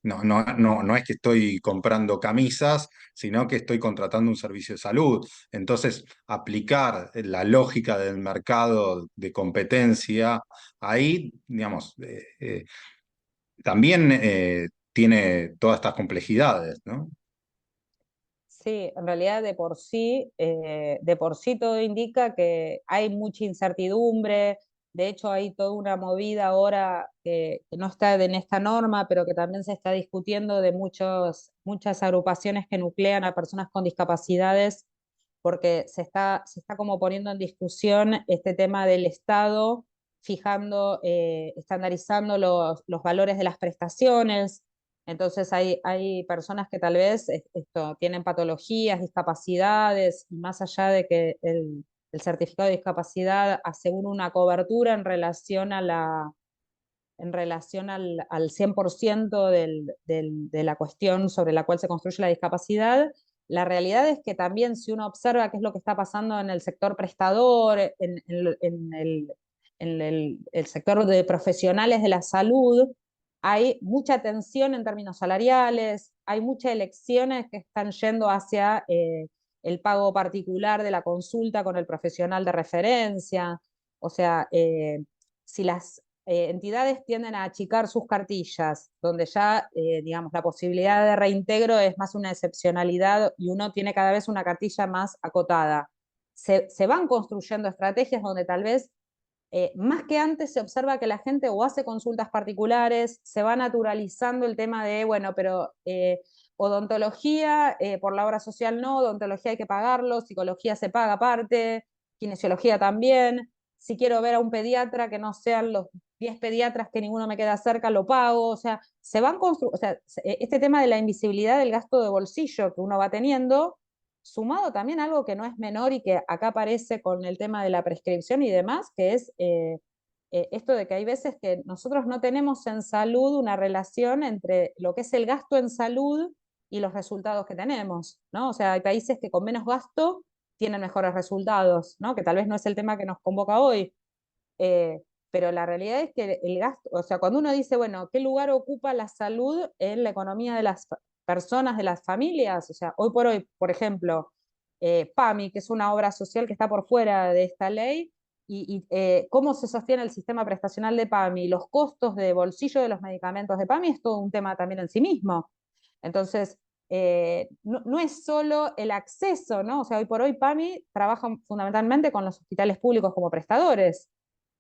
S1: No es que estoy comprando camisas, sino que estoy contratando un servicio de salud. Entonces, aplicar la lógica del mercado de competencia ahí, digamos, también tiene todas estas complejidades, ¿no?
S2: Sí, en realidad de por sí todo indica que hay mucha incertidumbre. De hecho, hay toda una movida ahora que no está en esta norma, pero que también se está discutiendo de muchas agrupaciones que nuclean a personas con discapacidades, porque se está como poniendo en discusión este tema del Estado, fijando, estandarizando los valores de las prestaciones. Entonces hay personas que tal vez tienen patologías, discapacidades, y más allá de que el certificado de discapacidad asegura una cobertura en relación al 100% de la cuestión sobre la cual se construye la discapacidad. La realidad es que también, si uno observa qué es lo que está pasando en el sector prestador, en el sector de profesionales de la salud, hay mucha tensión en términos salariales, hay muchas elecciones que están yendo hacia el pago particular de la consulta con el profesional de referencia. O sea, si las entidades tienden a achicar sus cartillas, donde ya, digamos, la posibilidad de reintegro es más una excepcionalidad y uno tiene cada vez una cartilla más acotada, se van construyendo estrategias donde tal vez más que antes se observa que la gente o hace consultas particulares, se va naturalizando el tema de, bueno, pero odontología por la obra social no, odontología hay que pagarlo, psicología se paga aparte, kinesiología también. Si quiero ver a un pediatra que no sean los 10 pediatras que ninguno me queda cerca, lo pago. O sea, se van construyendo, o sea, este tema de la invisibilidad del gasto de bolsillo que uno va teniendo, sumado también a algo que no es menor y que acá aparece con el tema de la prescripción y demás, que es esto de que hay veces que nosotros no tenemos en salud una relación entre lo que es el gasto en salud y los resultados que tenemos, ¿no? O sea, hay países que con menos gasto tienen mejores resultados, ¿no? Que tal vez no es el tema que nos convoca hoy, eh, pero la realidad es que el gasto, o sea, cuando uno dice, bueno, ¿qué lugar ocupa la salud en la economía de las personas, de las familias? O sea, hoy por hoy, por ejemplo, PAMI, que es una obra social que está por fuera de esta ley, cómo se sostiene el sistema prestacional de PAMI, los costos de bolsillo de los medicamentos de PAMI es todo un tema también en sí mismo. Entonces, no es solo el acceso, ¿no? O sea, hoy por hoy PAMI trabaja fundamentalmente con los hospitales públicos como prestadores.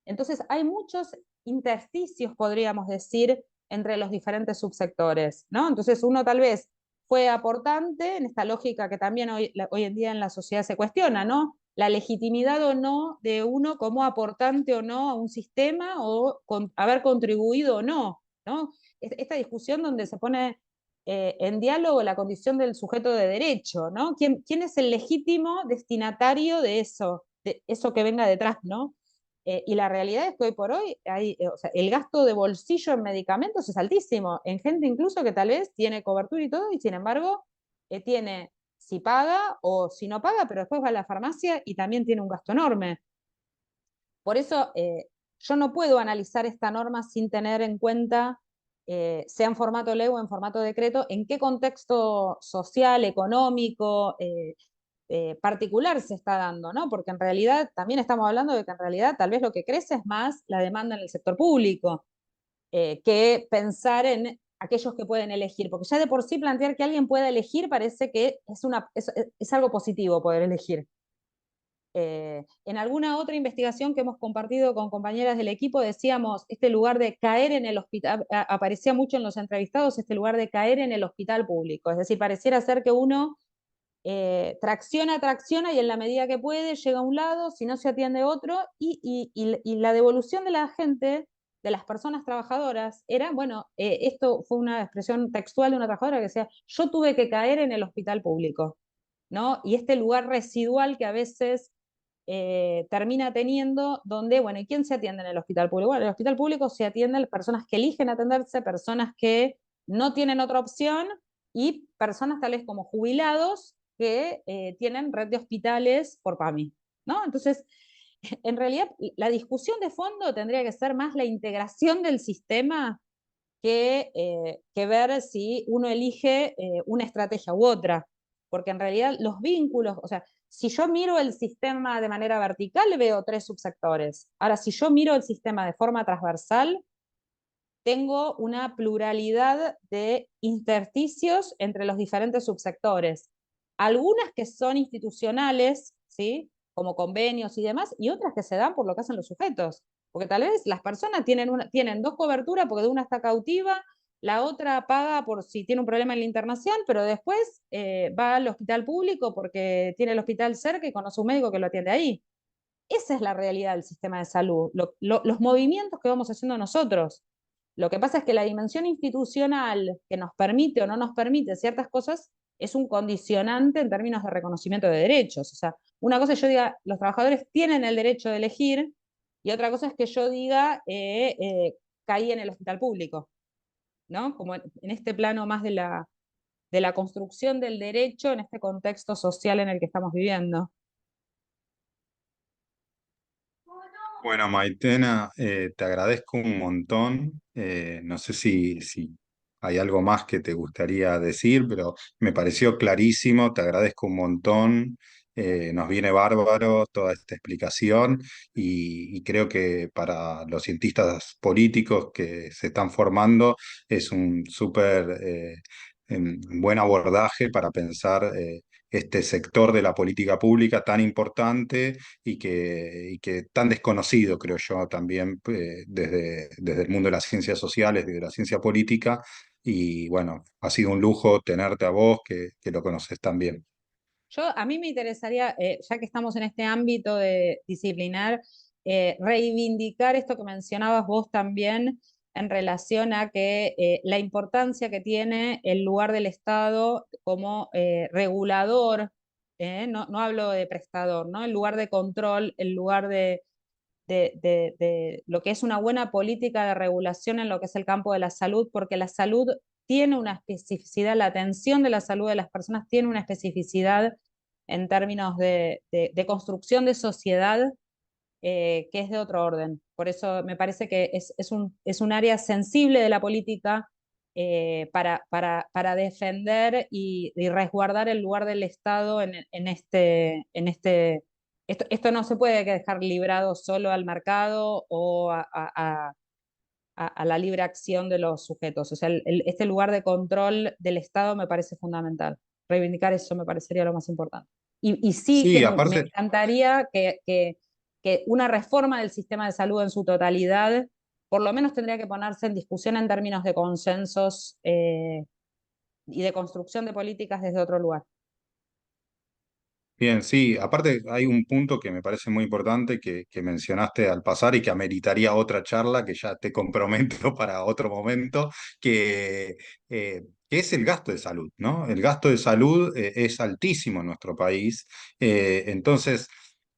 S2: Entonces, hay muchos intersticios, podríamos decir, entre los diferentes subsectores, ¿no? Entonces, uno tal vez fue aportante en esta lógica que también hoy en día en la sociedad se cuestiona, ¿no? La legitimidad o no de uno como aportante o no a un sistema o haber contribuido o no, ¿no? Esta discusión donde se pone en diálogo la condición del sujeto de derecho, ¿no? ¿Quién es el legítimo destinatario de eso que venga detrás, ¿no? Y la realidad es que hoy por hoy o sea, el gasto de bolsillo en medicamentos es altísimo, en gente incluso que tal vez tiene cobertura y todo, y sin embargo tiene si paga o si no paga, pero después va a la farmacia y también tiene un gasto enorme. Por eso yo no puedo analizar esta norma sin tener en cuenta, sea en formato ley o en formato decreto, en qué contexto social, económico, particular se está dando, ¿no? Porque en realidad también estamos hablando de que en realidad tal vez lo que crece es más la demanda en el sector público, que pensar en aquellos que pueden elegir, porque ya de por sí plantear que alguien pueda elegir parece que es algo positivo poder elegir. En alguna otra investigación que hemos compartido con compañeras del equipo decíamos, este lugar de caer en el hospital, aparecía mucho en los entrevistados, este lugar de caer en el hospital público, es decir, pareciera ser que uno tracciona y en la medida que puede llega a un lado, si no se atiende otro, y la devolución de la gente, de las personas trabajadoras, era, bueno, esto fue una expresión textual de una trabajadora que decía, yo tuve que caer en el hospital público, ¿no? Y este lugar residual que a veces termina teniendo, donde, bueno, ¿y quién se atiende en el hospital público? Bueno, en el hospital público se atienden personas que eligen atenderse, personas que no tienen otra opción y personas tales como jubilados que tienen red de hospitales por PAMI, ¿no? Entonces, en realidad, la discusión de fondo tendría que ser más la integración del sistema que ver si uno elige una estrategia u otra, porque en realidad los vínculos, o sea, si yo miro el sistema de manera vertical, veo tres subsectores. Ahora, si yo miro el sistema de forma transversal, tengo una pluralidad de intersticios entre los diferentes subsectores. Algunas que son institucionales, ¿sí? Como convenios y demás, y otras que se dan por lo que hacen los sujetos. Porque tal vez las personas tienen dos coberturas porque de una está cautiva, la otra paga por si tiene un problema en la internación, pero después va al hospital público porque tiene el hospital cerca y conoce un médico que lo atiende ahí. Esa es la realidad del sistema de salud, los movimientos que vamos haciendo nosotros. Lo que pasa es que la dimensión institucional que nos permite o no nos permite ciertas cosas es un condicionante en términos de reconocimiento de derechos. O sea, una cosa es que yo diga, los trabajadores tienen el derecho de elegir, y otra cosa es que yo diga, caí en el hospital público, ¿no? Como en este plano más de la construcción del derecho en este contexto social en el que estamos viviendo.
S1: Bueno, Maitena, te agradezco un montón. No sé si hay algo más que te gustaría decir, pero me pareció clarísimo. Te agradezco un montón. Nos viene bárbaro toda esta explicación y creo que para los cientistas políticos que se están formando es un súper buen abordaje para pensar este sector de la política pública tan importante y que tan desconocido, creo yo, también desde el mundo de las ciencias sociales, desde la ciencia política. Y bueno, ha sido un lujo tenerte a vos, que lo conoces tan bien.
S2: A mí me interesaría, ya que estamos en este ámbito de disciplinar, reivindicar esto que mencionabas vos también en relación a que la importancia que tiene el lugar del Estado como regulador, no hablo de prestador, ¿no? El lugar de control, el lugar de lo que es una buena política de regulación en lo que es el campo de la salud, porque la salud tiene una especificidad, la atención de la salud de las personas tiene una especificidad en términos de construcción de sociedad que es de otro orden. Por eso me parece que es un área sensible de la política para defender y resguardar el lugar del Estado esto no se puede dejar librado solo al mercado o a la libre acción de los sujetos. O sea, este lugar de control del Estado me parece fundamental. Reivindicar eso me parecería lo más importante. Y sí que
S1: Sí,
S2: me
S1: aparte,
S2: encantaría que una reforma del sistema de salud en su totalidad, por lo menos tendría que ponerse en discusión en términos de consensos y de construcción de políticas desde otro lugar.
S1: bien, sí, aparte hay un punto que me parece muy importante que mencionaste al pasar y que ameritaría otra charla, que ya te comprometo para otro momento, que es el gasto de salud, ¿no? El gasto de salud es altísimo en nuestro país. Entonces,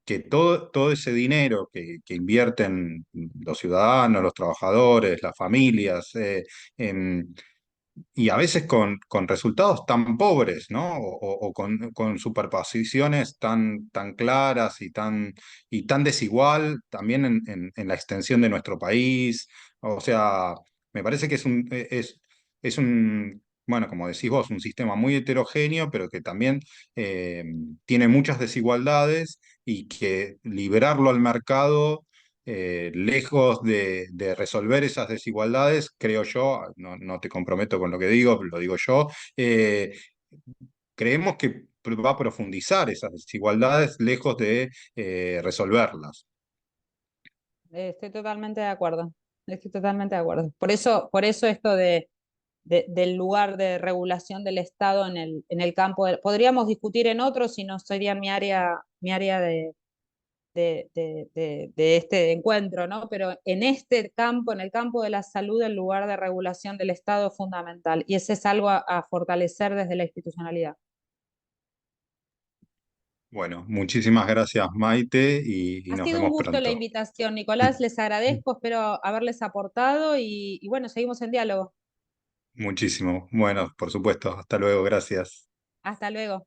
S1: que todo ese dinero que invierten los ciudadanos, los trabajadores, las familias, y a veces con resultados tan pobres, ¿no? O con superposiciones tan claras y tan desigual también en la extensión de nuestro país. O sea, me parece que es un, bueno, como decís vos, un sistema muy heterogéneo, pero que también tiene muchas desigualdades y que liberarlo al mercado lejos de resolver esas desigualdades, creo yo, no te comprometo con lo que digo, lo digo yo, creemos que va a profundizar esas desigualdades lejos de resolverlas.
S2: Estoy totalmente de acuerdo. Estoy totalmente de acuerdo. Por eso esto del lugar de regulación del Estado en el campo. Podríamos discutir en otros si no sería mi área de este encuentro, ¿no? Pero en este campo, en el campo de la salud, el lugar de regulación del Estado es fundamental y ese es algo a fortalecer desde la institucionalidad.
S1: Bueno, muchísimas gracias, Maite, y
S2: Ha
S1: nos
S2: sido un
S1: vemos
S2: gusto la
S1: pronto.
S2: invitación, Nicolás, les agradezco, espero haberles aportado y bueno, seguimos en diálogo.
S1: Muchísimo. Bueno, por supuesto. Hasta luego. Gracias.
S2: Hasta luego.